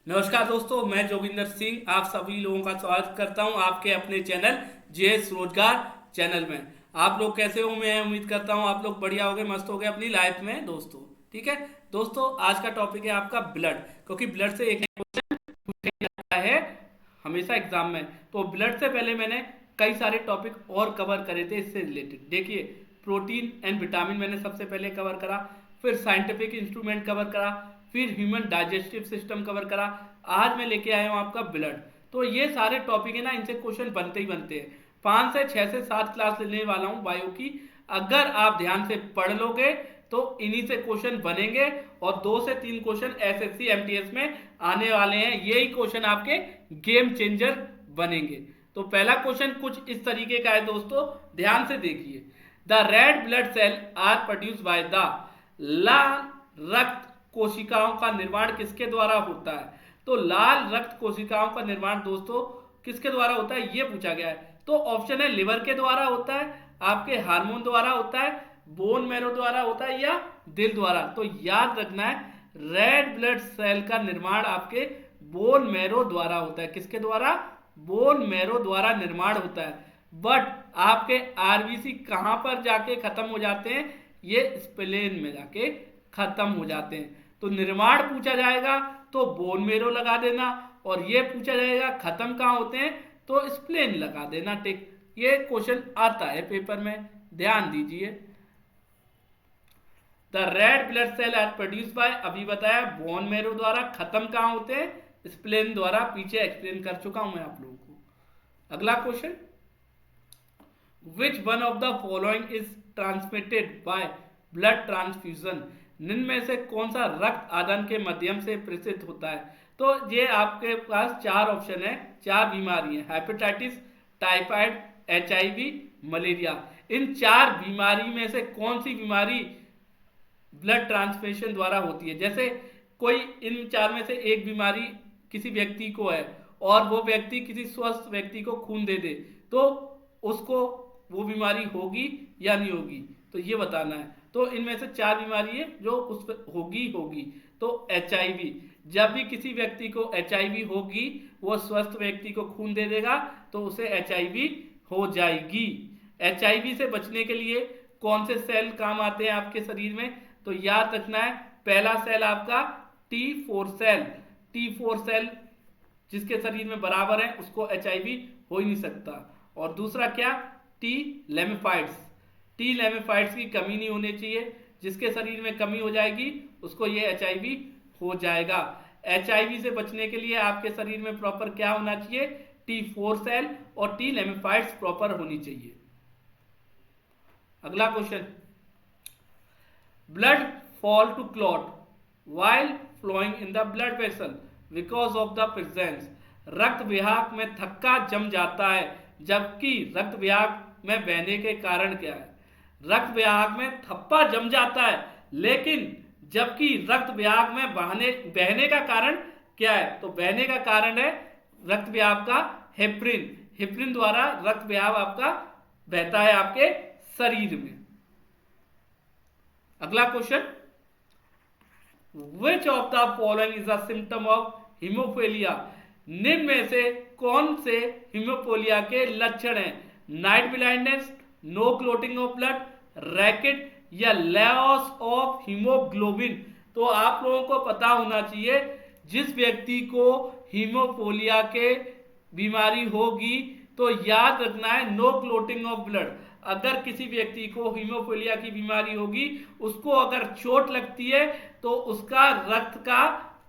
नमस्कार दोस्तों, मैं जोगिंदर सिंह आप सभी लोगों का स्वागत करता हूं आपके अपने चैनल जेएस रोजगार चैनल में। आप लोग कैसे हो? मैं उम्मीद करता हूं आप लोग बढ़िया हो गए, मस्त हो गए अपनी लाइफ में दोस्तों। ठीक है दोस्तों, आज का टॉपिक है आपका ब्लड, क्योंकि ब्लड से एक क्वेश्चन आता है हमेशा एग्जाम में। तो ब्लड से पहले मैंने कई सारे टॉपिक और कवर करे थे इससे रिलेटेड। देखिए, प्रोटीन एंड विटामिन मैंने सबसे पहले कवर करा, फिर साइंटिफिक इंस्ट्रूमेंट कवर करा, फिर ह्यूमन डाइजेस्टिव सिस्टम कवर करा। आज मैं लेके आया हूं आपका ब्लड। तो ये सारे टॉपिक है ना, इनसे क्वेश्चन बनते ही बनते हैं। 5 से 6 से 7 क्लास लेने वाला हूं बायो की। अगर आप ध्यान से पढ़ लोगे तो इन्हीं से क्वेश्चन बनेंगे, और 2 से 3 क्वेश्चन एसएससी एमटीएस में आने वाले हैं। यही क्वेश्चन आपके गेम चेंजर बनेंगे। तो पहला क्वेश्चन कुछ इस तरीके का है दोस्तों, ध्यान से देखिए। The red blood cell are produce by the लाल रक्त कोशिकाओं का निर्माण किसके द्वारा होता है? तो लाल रक्त कोशिकाओं का निर्माण दोस्तों किसके द्वारा होता है, ये पूछा गया है। तो ऑप्शन है लिवर के द्वारा होता है, आपके हार्मोन द्वारा होता है, बोन मैरो द्वारा होता है, या दिल द्वारा। तो याद रखना है, रेड ब्लड सेल का निर्माण आपके बोन मैरो द्वारा होता है। किसके द्वारा? बोन मैरो द्वारा निर्माण होता है। बट आपके आरबीसी कहां पर जाके खत्म हो जाते हैं? ये स्प्लेन में जाके खत्म हो जाते हैं। तो निर्माण पूछा जाएगा तो बोन मेरो लगा देना, और ये पूछा जाएगा खत्म कहां होते हैं तो स्प्लेन लगा देना। टिक। ये क्वेश्चन आता है पेपर में, ध्यान दीजिए। The red blood cell are produce by, अभी बताया, बोन मेरो द्वारा। खत्म कहां होते हैं? स्प्लेन द्वारा। पीछे एक्सप्लेन कर चुका हूं मैं आप लोगों को। अगला question, which one of the following is transmitted by blood transfusion? निम्न में से कौन सा रक्त आदान के माध्यम से प्रेषित होता है? तो ये आपके पास 4 ऑप्शन है, 4 बीमारी है। Hepatitis, typhoid, HIV, malaria. इन 4 बीमारी में से कौन सी बीमारी ब्लड ट्रांसफ्यूजन द्वारा होती है? जैसे कोई इन 4 में से एक बीमारी किसी व्यक्ति को है, और वो व्यक्ति किसी स्वस्थ व्यक्ति को खून दे दे, तो उसको वो बीमारी होगी या नहीं होगी, तो ये बताना है। तो इनमें से 4 बीमारी है जो उस पर होगी। तो एचआईवी, जब भी किसी व्यक्ति को एचआईवी होगी, वो स्वस्थ व्यक्ति को खून दे देगा तो उसे एचआईवी हो जाएगी। एचआईवी से बचने के लिए कौन से सेल काम आते हैं आपके शरीर में? तो याद रखना है, पहला सेल आपका T4 सेल। T4 सेल जिसके शरीर में बराबर है उसको एचआईवी हो ही नहीं सकता। और दूसरा क्या? टी लेमिफाइड्स। टी लेमिफाइड्स की कमी नहीं होनी चाहिए, जिसके शरीर में कमी हो जाएगी उसको ये एचआईवी हो जाएगा। एचआईवी से बचने के लिए आपके शरीर में प्रॉपर क्या होना चाहिए? T4 सेल और टी लेमिफाइड्स प्रॉपर होनी चाहिए। अगला question, blood fall to clot while flowing in the blood vessel because of the presence। रक्त विहाक में थक्का जम जाता है, जबकि रक्त विहाक में बहने के कारण क्या है? रक्त विहाक में थप्पा जम जाता है, लेकिन जबकि रक्त विहाक में बहने का कारण क्या है? तो बहने का कारण है रक्त विहाव का हेपरिन। हेपरिन द्वारा रक्त विहाव आपका बहता है आपके शरीर में। अगला question, which of the following is a symptom of haemophilia? निम्न में से कौन से हीमोफीलिया के लक्षण हैं? Night blindness, no clotting of blood, rickets, या लॉस ऑफ हीमोग्लोबिन। तो आप लोगों को पता होना चाहिए, जिस व्यक्ति को हीमोफीलिया के बीमारी होगी तो याद रखना है नो क्लोटिंग ऑफ ब्लड। अगर किसी व्यक्ति को हीमोफीलिया की बीमारी होगी, उसको अगर चोट लगती है तो उसका रक्त का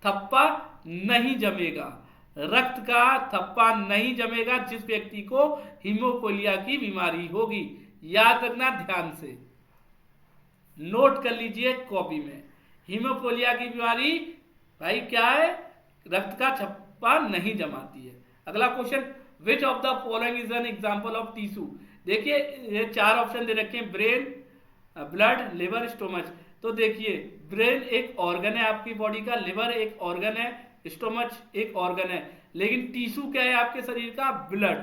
थप्पा नहीं जमेगा। रक्त का थप्पा नहीं जमेगा जिस व्यक्ति को हीमोफीलिया की बीमारी होगी। याद रखना, ध्यान से नोट कर लीजिए कॉपी में। हीमोफीलिया की बीमारी भाई क्या है? रक्त का थप्पा नहीं जमाती है। अगला question, which of the following is an example of tissue? देखिए, ये 4 ऑप्शन दे रखे हैं, ब्रेन, ब्लड, लिवर, स्टोमच। तो देखिए, ब्रेन एक ऑर्गन है आपकी बॉडी का, लिवर एक ऑर्गन है, स्टोमच एक ऑर्गन है, लेकिन टिश्यू क्या है आपके शरीर का? ब्लड।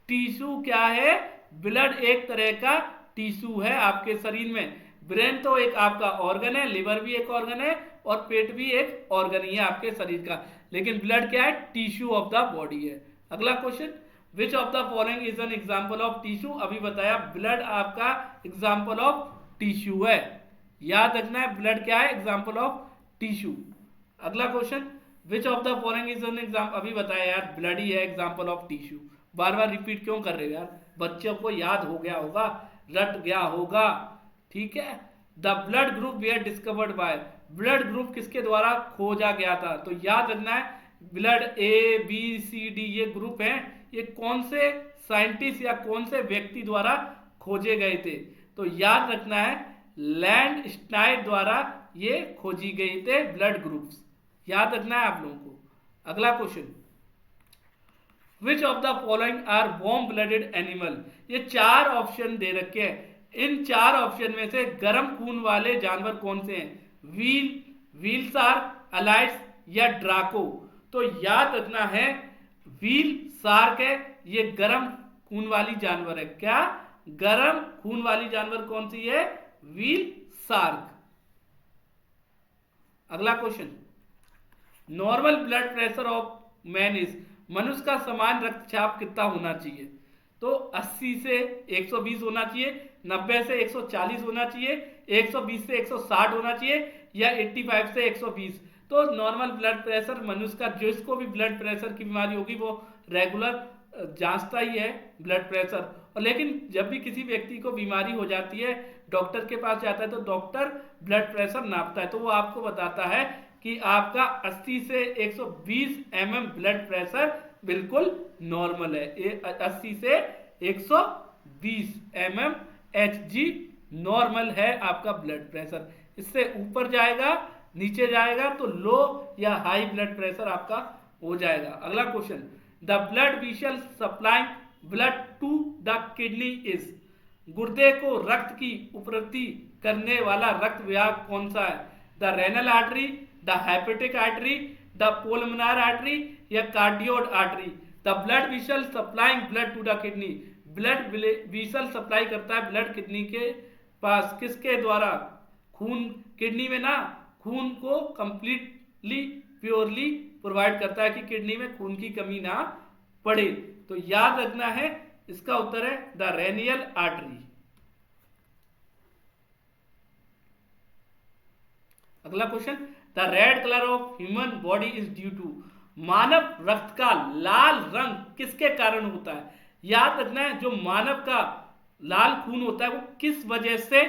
टिश्यू क्या है? ब्लड एक तरह का टिश्यू है आपके शरीर में। ब्रेन तो एक आपका ऑर्गन है, लिवर भी एक ऑर्गन है और पेट भी एक ऑर्गन ही है आपके शरीर का, लेकिन ब्लड क्या है, टिश्यू ऑफ द बॉडी है। अगला question, which of the following is an example of tissue. अभी बताया ब्लड आपका एग्जाम्पल ऑफ टिश्यू है, याद रखना है ब्लड क्या है, एग्जाम्पल ऑफ टिश्यू। अगला question, which of the following is an example, अभी बताया यार ब्लड ही है example of tissue, bar bar repeat क्यों कर रहे हो यार, बच्चों को याद हो गया होगा, रट गया होगा, ठीक है। The blood group we are discovered by, blood group किसके द्वारा खोजा गया था, तो याद रखना है blood A B C D ये ग्रुप हैं, ये कौन से साइंटिस्ट या कौन से व्यक्ति द्वारा खोजे गए थे, तो याद रखना है लैंड स्टाइल द्वारा ये खोजी गई थे ब्लड ग्रुप्स, याद रखना है आप लोगों को। अगला question, which of the following are warm blooded animal, ये चार ऑप्शन दे रखे हैं, इन चार ऑप्शन में से गर्म खून वाले जानवर कौन से हैं, व्हील शार्क, अलाइट्स या ड्राको, तो याद रखना है व्हील शार्क है, ये गर्म खून वाली जानवर है, क्या गर्म खून वाली जानवर कौन सी है, व्हील शार्क। अगला question, normal blood pressure of man is, मनुष्य का समान रक्तचाप कितना होना चाहिए, तो 80 से 120 होना चाहिए, 90 से 140 होना चाहिए, 120 से 160 होना चाहिए या 85 से 120। तो नॉर्मल ब्लड प्रेशर मनुष्य का, जिसको भी ब्लड प्रेशर की बीमारी होगी वो रेगुलर जांचता ही है ब्लड प्रेशर, और लेकिन जब भी किसी व्यक्ति को बीमारी हो जाती है डॉक्टर के पास जाता है तो डॉक्टर ब्लड प्रेशर नापता है, तो वो आपको बताता है कि आपका 80 से 120 mm ब्लड प्रेशर बिल्कुल नॉर्मल है, 80 से 120 mm Hg नॉर्मल है आपका ब्लड प्रेशर, इससे ऊपर जाएगा नीचे जाएगा तो लो या हाई ब्लड प्रेशर आपका हो जाएगा। अगला question, the blood vessel supplying blood to the kidney is, गुर्दे को रक्त की आपूर्ति करने वाला रक्त वाहक कौन सा है, the renal artery, the hepatic artery, the pulmonary artery या cardioid artery. The blood vessel supplying blood to the kidney, blood vessel supply करता है ब्लड किडनी के पास, किसके द्वारा, खून, किडनी में ना खून को कंप्लीटली प्योरली प्रोवाइड करता है कि किडनी में खून की कमी ना पड़े, तो याद रखना है इसका उत्तर है द रेनियल आर्टरी। अगला question, the red colour of human body is due to, मानव रक्त का लाल रंग किसके कारण होता है, याद रखना है जो मानव का लाल खून होता है वो किस वजह से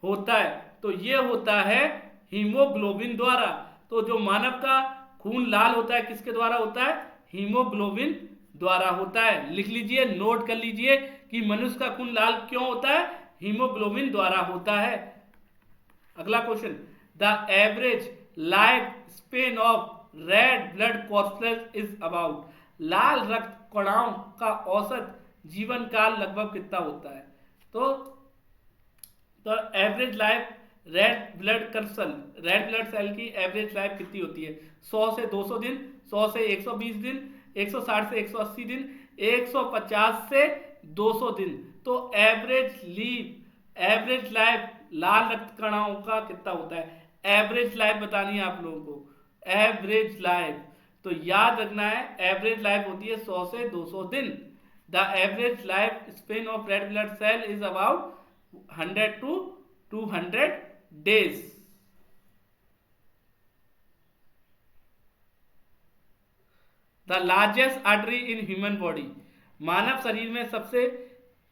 होता है, तो ये होता है हीमोग्लोबिन द्वारा, तो जो मानव का खून लाल होता है किसके द्वारा होता है, हीमोग्लोबिन द्वारा होता है। लिख लीजिए, नोट कर लीजिए कि मनुष्य का खून लाल क्यों होता है, हीमोग्लोबिन द्वारा होता है। अगला question, the average life span of red blood corpuscles is about, लाल रक्त कणाओं का औसत जीवन काल लगभग कितना होता है, तो average life red blood cell की एवरेज लाइफ कितनी होती है, 100 से 200 दिन, 100 से 120 दिन, 160 से 180 दिन, 150 से 200 दिन, तो एवरेज लाइफ लाल रक्त कणाओं का कितना होता है, एवरेज लाइफ बतानी है आप लोगों को, एवरेज लाइफ, तो याद रखना है एवरेज लाइफ होती है 100 से 200 दिन। The average life span of red blood cell is about 100 to 200 days। The largest artery in human body, मानव शरीर में सबसे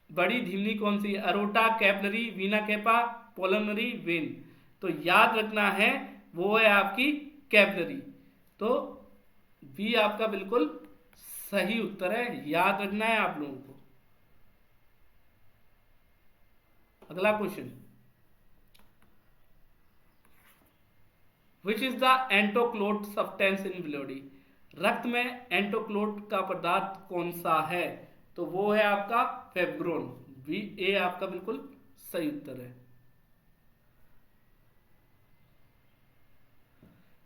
बड़ी धमनी कौन सी है, aorta, capillary, vena cava, pulmonary vein, तो याद रखना है वो है आपकी कैपिलरी, तो बी आपका बिल्कुल सही उत्तर है, याद रखना है आप लोगों को। अगला question, which is the anticlot substance in bloody, रक्त में एंटोक्लोट का पदार्थ कौन सा है, तो वो है आपका फेब्रोन, बी ए आपका बिल्कुल सही उत्तर है।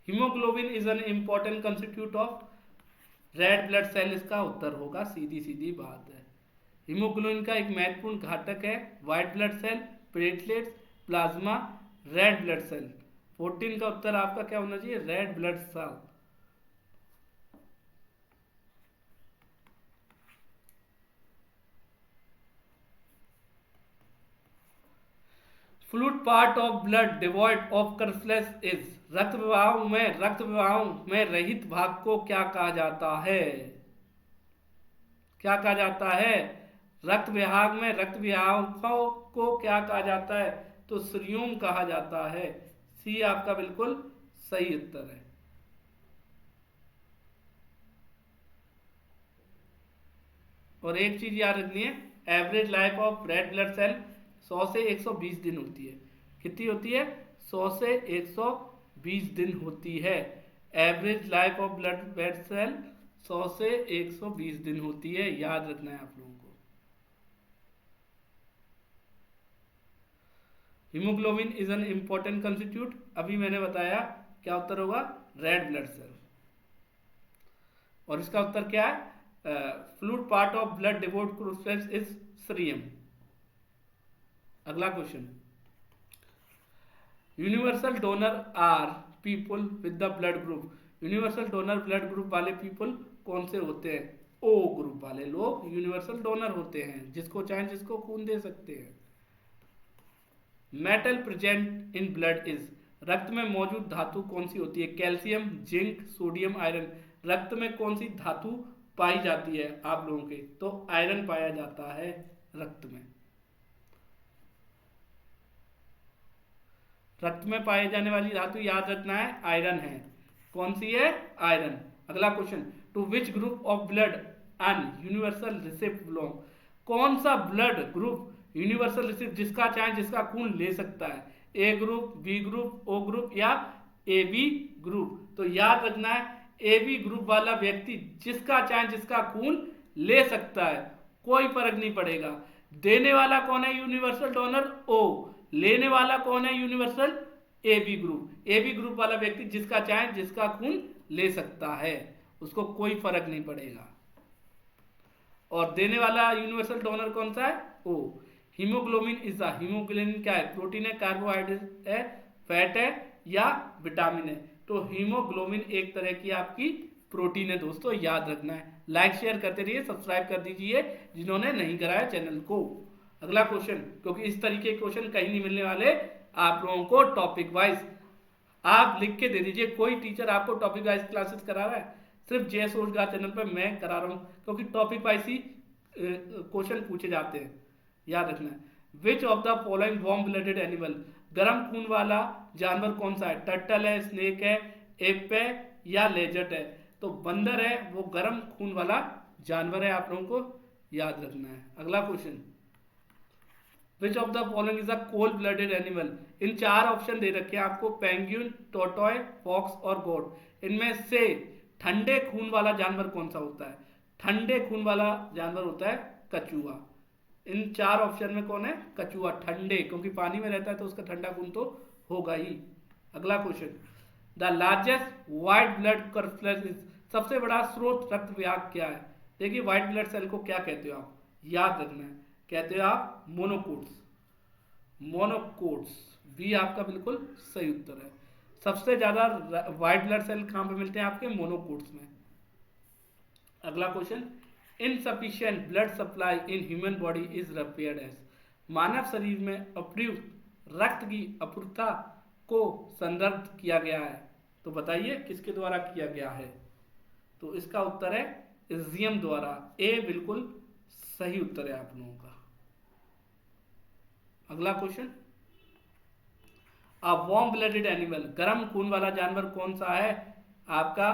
Haemoglobin is an important constitute of red blood cell, इसका उत्तर होगा, सीधी सीधी बात है। हीमोग्लोबिन का एक महत्वपूर्ण घटक है white blood cell, platelets, plasma, red blood cell. 14 का उत्तर आपका क्या होना चाहिए? Red blood cell. Fluid part of blood devoid of corpuscles is. रक्त प्रवाह में रहित भाग को क्या कहा जाता है? क्या कहा जाता है? रक्त विभाग में रक्त विभागों को क्या कहा जाता है? तो सीरियम कहा जाता है। सी आपका बिल्कुल सही उत्तर है। और एक चीज याद रखनी है, average life of red blood cell 100 से 120 दिन होती है। कितनी होती है? 100 से 120 दिन होती है। Average life of blood cell 100 से 120 दिन होती है, याद रखना है आप लोगों को। Haemoglobin is an important constitute, अभी मैंने बताया, क्या उत्तर होगा? Red blood cell. और इसका उत्तर क्या है? Fluid part of blood devoid क्रूसेस इज सीरियम। अगला क्वेश्चन, universal donor are people with the blood group. Universal donor blood group वाले पीपल कौन से होते हैं? ओ ग्रुप वाले लोग यूनिवर्सल डोनर होते हैं, जिसको चाहे जिसको खून दे सकते हैं। Metal present in blood is. रक्त में मौजूद धातु कौन सी होती है? Calcium, zinc, sodium, iron. रक्त में कौन सी धातु पाई जाती है आप लोगों के? तो आयरन पाया जाता है रक्त में। रक्त में पाए जाने वाली धातु याद रखना है, आयरन है। कौन सी है? आयरन। अगला question, to which group of blood an universal recipient belong. कौन सा ब्लड ग्रुप यूनिवर्सल रिसिप्ट, जिसका चाहे जिसका खून ले सकता है? A group, B group, O group या ए बी ग्रुप। तो याद रखना है, ए बी ग्रुप वाला व्यक्ति जिसका चाहे जिसका खून ले सकता है, कोई फर्क नहीं पड़ेगा। देने वाला कौन है? Universal donor O. लेने वाला कौन है? Universal A B group. A B group वाला व्यक्ति जिसका चाहे जिसका खून ले सकता है, उसको कोई फर्क नहीं पड़ेगा। और देने वाला यूनिवर्सल डोनर कौन सा है? ओ। हीमोग्लोबिन इज द, हीमोग्लोबिन क्या है? प्रोटीन है, कार्बोहाइड्रेट है, फैट है या विटामिन है? तो हीमोग्लोबिन एक तरह की आपकी प्रोटीन है दोस्तों, याद रखना है। लाइक शेयर करते रहिए, सब्सक्राइब कर दीजिए जिन्होंने नहीं कराया चैनल को। अगला क्वेश्चन, क्योंकि इस तरीके के क्वेश्चन कहीं नहीं मिलने वाले आप लोगों को टॉपिक वाइज, आप लिख के दे दीजिए। कोई टीचर आपको टॉपिक वाइज क्लासेस करा रहा है? सिर्फ जेएस रोजगार चैनल पर मैं करा रहा हूँ, क्योंकि टॉपिक वाइज ही क्वेश्चन पूछे जाते हैं, याद रखना है। विच of the following warm blooded animal, गर्म खून वाला जानवर कौन सा है? टर्टल है, स्नेक है, एप है या लेजर्ट है? तो बंदर है, वो गर्म खून वाला जानवर है, आप लोगों को याद रखना है। अगला question, which of the following is a cold blooded animal. इन चार ऑप्शन दे रखे हैं आपको, पेंगुइन, टोटॉय, फॉक्स और गोट। इनमें से ठंडे खून वाला जानवर कौन सा होता है? ठंडे खून वाला जानवर होता है कछुआ। इन चार ऑप्शन में कौन है? कछुआ। ठंडे, क्योंकि पानी में रहता है तो उसका ठंडा खून तो होगा ही। अगला question, the largest white blood corpuscles is. सबसे बड़ा स्रोत रक्त विभाग क्या है? देखिए, व्हाइट ब्लड सेल को क्या कहते हो आप? याद रखना है, कहते हो आप मोनोकोट्स। मोनोकोट्स, बी आपका बिल्कुल सही उत्तर है। सबसे ज्यादा व्हाइट ब्लड सेल कहां पे मिलते हैं? आपके मोनोकोट्स में। अगला question, insufficient blood supply in human body is referred as. मानव शरीर में अप्रयुक्त रक्त की अपूर्णता को संदर्भ किया गया है, तो बताइए किसके द्वारा किया गया है? तो इसका उत्तर है इज्जियम द्वारा। ए बिल्कुल सही उत्तर है आप लोगों का। अगला क्वेश्चन, अब वार्म ब्लडेड एनिमल, गर्म खून वाला जानवर कौन सा है? आपका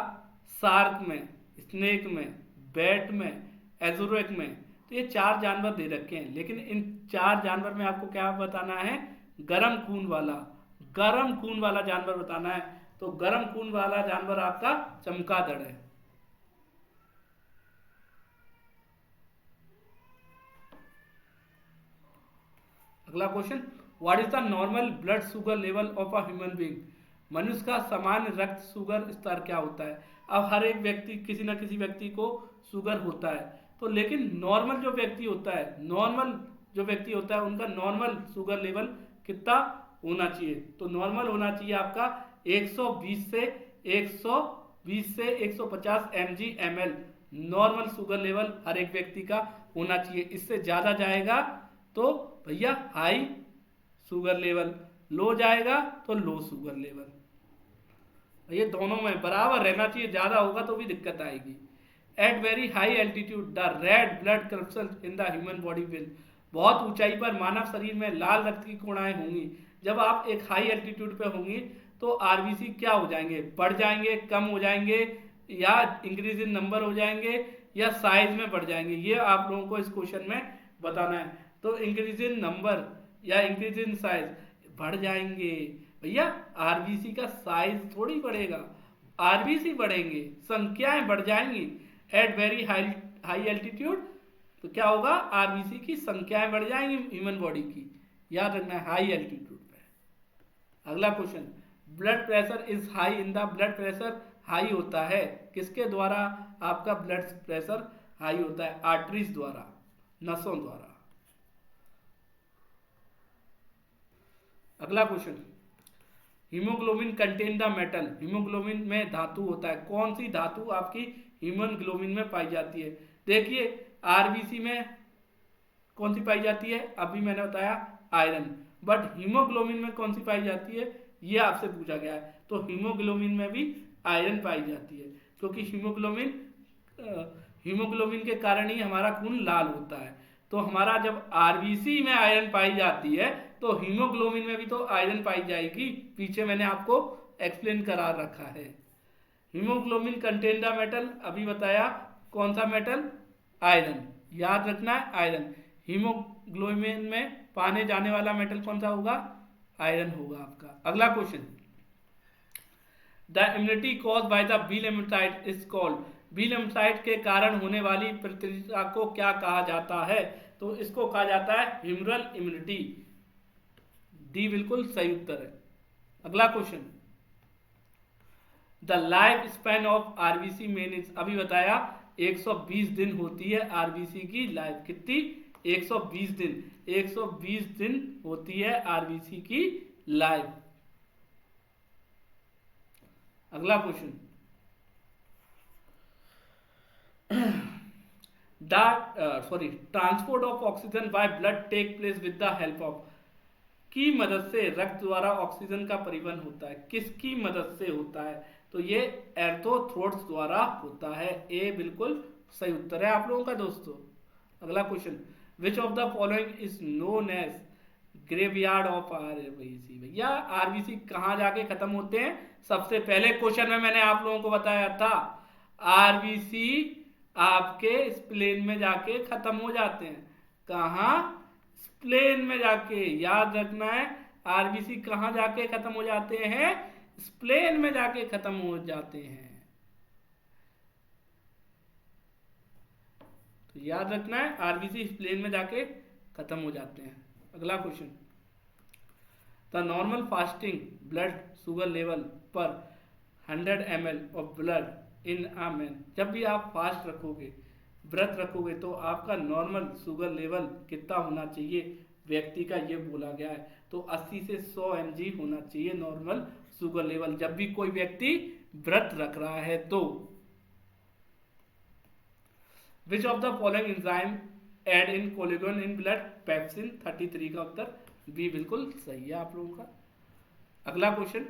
शार्क में, स्नेक में, बैट में, एजुरेक में। तो ये चार जानवर दे रखे हैं, लेकिन इन चार जानवर में आपको क्या बताना है? गर्म खून वाला, गर्म खून वाला जानवर बताना है। तो गर्म खून वाला जानवर आपका चमगादड़ है। अगला question, what is the normal blood sugar level of a human being. मनुष्य का सामान्य रक्त शुगर स्तर क्या होता है? अब हर एक व्यक्ति, किसी ना किसी व्यक्ति को शुगर होता है, तो लेकिन नॉर्मल जो व्यक्ति होता है, नॉर्मल जो व्यक्ति होता है, उनका नॉर्मल शुगर लेवल कितना होना चाहिए? तो नॉर्मल होना चाहिए आपका 120 से 150 mg/ml नॉर्मल शुगर लेवल हर एक व्यक्ति का होना चाहिए। इससे ज्यादा जाएगा तो भैया हाई शुगर लेवल, लो जाएगा तो लो शुगर लेवल। ये दोनों में बराबर रहना चाहिए, ज्यादा होगा तो भी दिक्कत आएगी। At very high altitude the red blood crystal in the human body will, बहुत ऊंचाई पर मानव शरीर में लाल रक्त की कोशिकाएं होंगी। जब आप एक हाई एल्टीट्यूड पे होंगी तो आरबीसी क्या हो जाएंगे? बढ़ जाएंगे, कम हो जाएंगे, या इंक्रीज इन नंबर हो जाएंगे, या साइज में बढ़ जाएंगे। ये आप लोगों को इस क्वेश्चन में बताना है। तो इंक्रीज इन नंबर या इंक्रीज इन साइज, बढ़ जाएंगे भैया। आरबीसी का साइज थोड़ी बढ़ेगा, आरबीसी बढ़ेंगे, संख्याएं बढ़ जाएंगी। एट वेरी हाई एल्टीट्यूड तो क्या होगा? आरबीसी की संख्याएं बढ़ जाएंगी ह्यूमन बॉडी की, याद रखना है हाई एल्टीट्यूड पे। अगला question, blood pressure is high in the, blood pressure high होता है किसके द्वारा? आपका ब्लड प्रेशर हाई होता है आर्टरीज द्वारा, नसों द्वारा। अगला question, haemoglobin contain the metal, haemoglobin में धातु होता है। कौन सी धातु आपकी हीमोग्लोबिन में पाई जाती है? देखिए आरबीसी में कौन सी पाई जाती है? अभी मैंने बताया आयरन, बट हीमोग्लोबिन में कौन सी पाई जाती है ये आपसे पूछा गया है। तो हीमोग्लोबिन में भी आयरन पाई जाती है, क्योंकि हीमोग्लोबिन के कारण ही हमारा खून लाल होता है। तो हमारा जब आरबीसी में आयरन पाई जाती है तो हीमोग्लोबिन में भी तो आयरन पाई जाएगी। पीछे मैंने आपको एक्सप्लेन करा रखा है। हीमोग्लोबिन कंटेन द मेटल, अभी बताया कौन सा मेटल? आयरन, याद रखना है आयरन। हीमोग्लोबिन में पाने जाने वाला मेटल कौन सा होगा? आयरन होगा आपका। अगला question, the immunity cause by the B lymphocyte is called, B lymphocyte के कारण होने वाली प्रतिक्रिया को क्या कहा जाता है? तो इसको कहा जाता है ह्यूमरल इम्यूनिटी। डी बिल्कुल सही उत्तर है। अगला question, the life span of RBC main is, अभी बताया 120 दिन होती है आरबीसी की लाइफ। कितनी? 120 दिन, 120 दिन होती है आरबीसी की लाइफ। अगला question, transport of oxygen by blood take place with the help of, की मदद से रक्त द्वारा ऑक्सीजन का परिवहन होता है। किसकी मदद से होता है? तो ये एर्थोथ्रोड्स द्वारा होता है। ए बिल्कुल सही उत्तर है आप लोगों का दोस्तों। अगला question, which of the following is known as graveyard of RBC. भैया आरबीसी कहाँ जाके खत्म होते हैं? सबसे पहले क्वेश्चन में मैंने आप लोगों को बताया था आरबीसी आपके स्प्लेन में जाके खत्म हो जाते हैं। कहाँ? स्प्लेन में जाके, याद रखना है आरबीसी कहाँ जाके खत्म हो जाते हैं? स्प्लेन में जाके खत्म हो जाते हैं। तो याद रखना है आरबीसी स्प्लेन में जाके खत्म हो जाते हैं। अगला question, the normal fasting blood sugar level पर 100 ml of blood in a man, जब भी आप फास्ट रखोगे, व्रत रखोगे, तो आपका नॉर्मल शुगर लेवल कितना होना चाहिए व्यक्ति का? ये बोला गया है। तो 80 से 100 mg होना चाहिए नॉर्मल शुगर लेवल, जब भी कोई व्यक्ति व्रत रख रहा है तो। Which of the following enzyme aid in collagen in blood? Pepsin. 33 का उत्तर बी बिल्कुल सही है आप लोगों का। अगला question,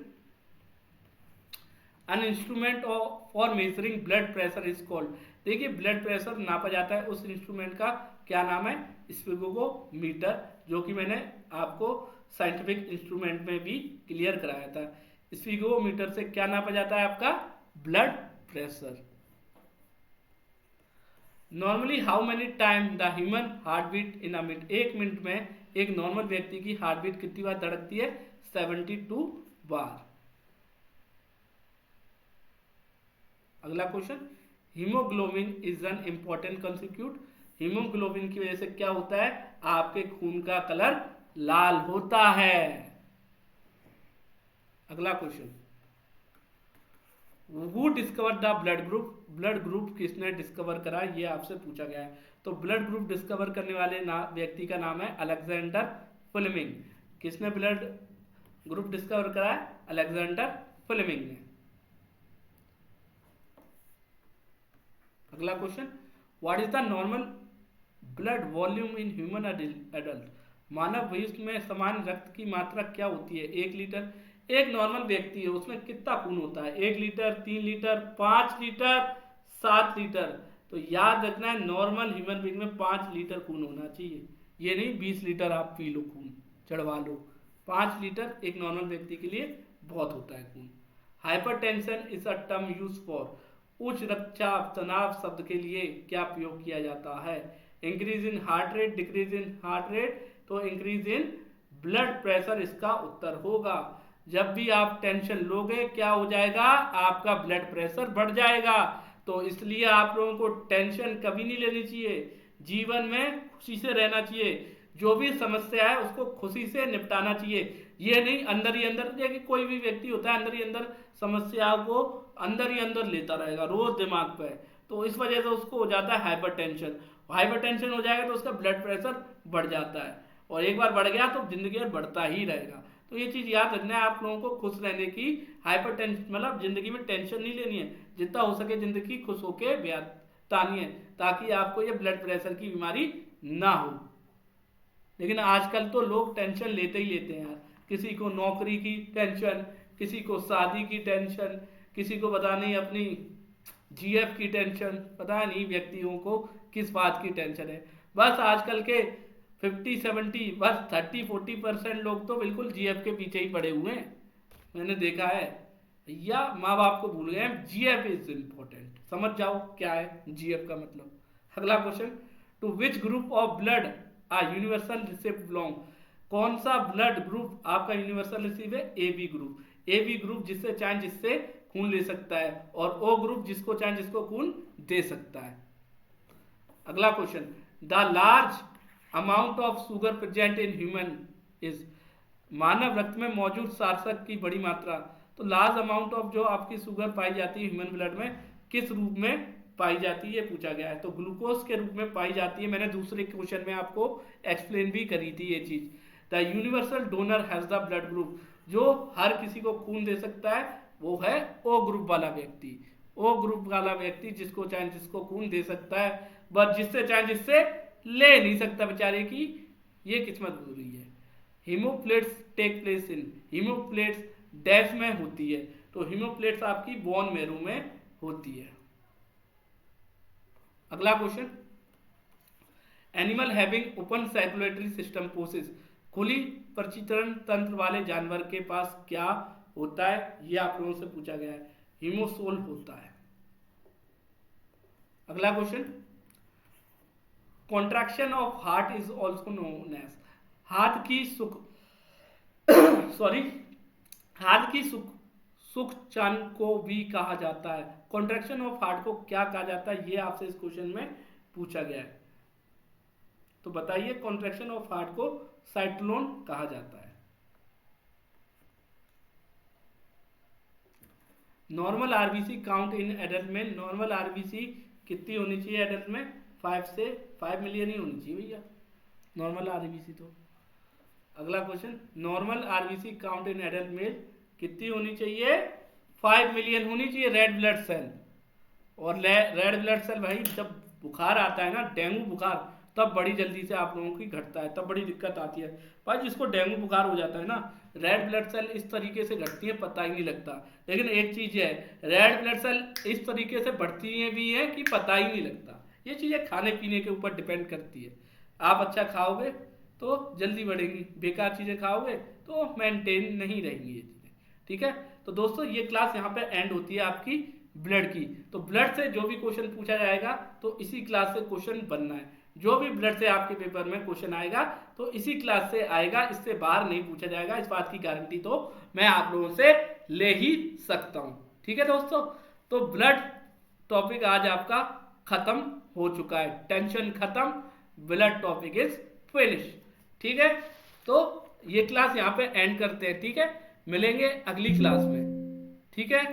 an instrument for measuring blood pressure is called. देखिए ब्लड प्रेशर नापा जाता है, उस इंस्ट्रूमेंट का क्या नाम है? स्फिगोमीटर, जो कि मैंने आपको साइंटिफिक इंस्ट्रूमेंट में भी क्लियर कराया था। स्फिगोमीटर से क्या नापा जाता है? आपका blood pressure. Normally how many time the human heart beat in a minute, एक मिनट में एक नॉर्मल व्यक्ति की हार्ट बीट कितनी बार धड़कती है? 72 बार। अगला question, haemoglobin is an important constitute, haemoglobin की वजह से क्या होता है? आपके खून का कलर लाल होता है। अगला question, who discover the blood group, blood group किसने डिस्कवर करा? ये आपसे पूछा गया है। तो ब्लड ग्रुप डिस्कवर करने वाले व्यक्ति का नाम है अलेक्जेंडर फ्लेमिंग। किसने ब्लड ग्रुप डिस्कवर करा है? अलेक्जेंडर फ्लेमिंग ने। अगला question, what is the normal blood volume in human adult? मानव भविष्य में सामान्य रक्त की मात्रा क्या होती है? 1 लीटर। एक नॉर्मल व्यक्ति है उसमें कितना खून होता है? 1 लीटर, 3 लीटर, 5 लीटर, 7 लीटर। तो याद रखना है नॉर्मल ह्यूमन बीइंग में 5 लीटर खून होना चाहिए। ये नहीं 20 लीटर आप पी लो, खून चढ़वा लो। 5 लीटर एक नॉर्मल व्यक्ति के लिए बहुत होता है खून। Hypertension is a term use for, उच्च रक्तचाप तनाव शब्द के लिए क्या प्रयोग किया जाता है? Increase in heart rate, decrease in heart rate, तो इंक्रीज इन ब्लड प्रेशर इसका उत्तर होगा। जब भी आप टेंशन लोगे क्या हो जाएगा? आपका ब्लड प्रेशर बढ़ जाएगा। तो इसलिए आप लोगों को टेंशन कभी नहीं लेनी चाहिए, जीवन में खुशी से रहना चाहिए। जो भी समस्या है उसको खुशी से निपटाना चाहिए। ये नहीं अंदर ही अंदर, देखिए कोई भी व्यक्ति होता है अंदर ही अंदर समस्या को अंदर ही अंदर लेता रहेगा रोज दिमाग पे, तो इस वजह से उसको हो जाता है हाइपरटेंशन। हाइपरटेंशन हो जाएगा तो उसका ब्लड प्रेशर बढ़ जाता है, और एक बार बढ़ गया तो जिंदगी में बढ़ता ही रहेगा। तो ये चीज याद रखना है आप लोगों को खुश रहने की। हाइपरटेंशन मतलब जिंदगी में टेंशन नहीं लेनी है, जितना हो सके जिंदगी खुश होके बितानी है, ताकि आपको ये ब्लड प्रेशर की बीमारी ना हो। लेकिन आजकल तो लोग टेंशन लेते ही लेते हैं यार, किसी को नौकरी की टेंशन, किसी को शादी की टेंशन, किसी को पता नहीं अपनी जीएफ की टेंशन, पता नहीं व्यक्तियों को किस बात की टेंशन है। बस आजकल के 50-70 बस 30-40% लोग तो बिल्कुल जीएफ के पीछे ही पड़े हुए हैं, मैंने देखा है। भैया माँ बाप को भूल गए हैं, जीएफ इज इम्पोर्टेंट। समझ जाओ क्या है जीएफ का मतलब। अगला question, to which group of blood are universal recipient belong? कौन सा ब्लड ग्रुप आपका यूनिवर्सल रिसीव है? A B group. A B group जिससे चाहे जिससे खून ले सकता है, और ओ ग्रुप जिसको चाहे जिसको खून दे सकता है। अगला question, the large amount of sugar present in human is? मानव रक्त में मौजूद सारसक की बड़ी मात्रा। तो लार्ज अमाउंट ऑफ जो आपकी शुगर पाई जाती है ह्यूमन ब्लड में किस रूप में पाई जाती है ये पूछा गया है। तो ग्लूकोज के रूप में पाई जाती है, मैंने दूसरे क्वेश्चन में आपको एक्सप्लेन भी करी थी ये चीज। The universal donor has the blood group, जो हर किसी को खून दे सकता है वो है ओ ग्रुप वाला व्यक्ति। ओ ग्रुप वाला व्यक्ति जिसको चाहे जिसको खून दे सकता है, बस जिससे चाहे जिससे ले नहीं सकता बेचारे की ये किस्मत बुरी है। हीमोप्लेट्स टेक प्लेस इन, हीमोप्लेट्स डैश में होती है, तो हीमोप्लेट्स आपकी बोन मैरो में होती है। अगला question, animal having open circulatory system possess, खुली प्रचित्रण तंत्र वाले जानवर के पास क्या होता है? ये आप लोगों से पूछा गया है, हीमोसोल होता है। अगला question, contraction of heart is also known as, हाथ की सुख हाथ की सुख चान को भी कहा जाता है। कॉन्ट्रैक्शन ऑफ हार्ट को क्या कहा जाता है ये आपसे इस क्वेश्चन में पूछा गया है, तो बताइए। कॉन्ट्रैक्शन ऑफ हार्ट को साइक्लोन कहा जाता है। Normal RBC count in adult में, नॉर्मल आरबीसी कितनी होनी चाहिए एडल्ट में? 5 मिलियन ही होनी चाहिए भैया नॉर्मल आरबीसी तो। अगला question, normal RBC count in adult mail कितनी होनी चाहिए? 5 मिलियन होनी चाहिए रेड ब्लड सेल। और रेड ब्लड सेल भाई जब बुखार आता है ना, डेंगू बुखार, तब बड़ी जल्दी से आप लोगों की घटता है, तब बड़ी दिक्कत आती है भाई। जिसको डेंगू बुखार हो जाता है ना, रेड ब्लड सेल इस तरीके से घटती है पता ही नहीं लगता। लेकिन एक चीज है, रेड ब्लड सेल इस तरीके से बढ़ती है भी है कि पता ही नहीं लगता। ये चीजें खाने पीने के ऊपर डिपेंड करती है। आप अच्छा खाओगे तो जल्दी बढ़ेंगी, बेकार चीजें खाओगे तो मेंटेन नहीं रहेंगी ये चीजें, ठीक है। तो दोस्तों ये क्लास यहाँ पे एंड होती है आपकी ब्लड की। तो ब्लड से जो भी क्वेश्चन पूछा जाएगा तो इसी क्लास से क्वेश्चन बनना है। जो भी ब्लड से आपके पेपर में क्वेश्चन आएगा तो इसी क्लास से आएगा, इससे बाहर नहीं पूछा जाएगा। इस बात की गारंटी तो मैं आप लोगों से ले ही सकता हूं, ठीक है दोस्तों। तो ब्लड टॉपिक आज आपका खत्म हो चुका है, टेंशन खत्म, ब्लड टॉपिक इज फिनिश, ठीक है। तो ये क्लास यहाँ पे एंड करते हैं, ठीक है। मिलेंगे अगली क्लास में, ठीक है।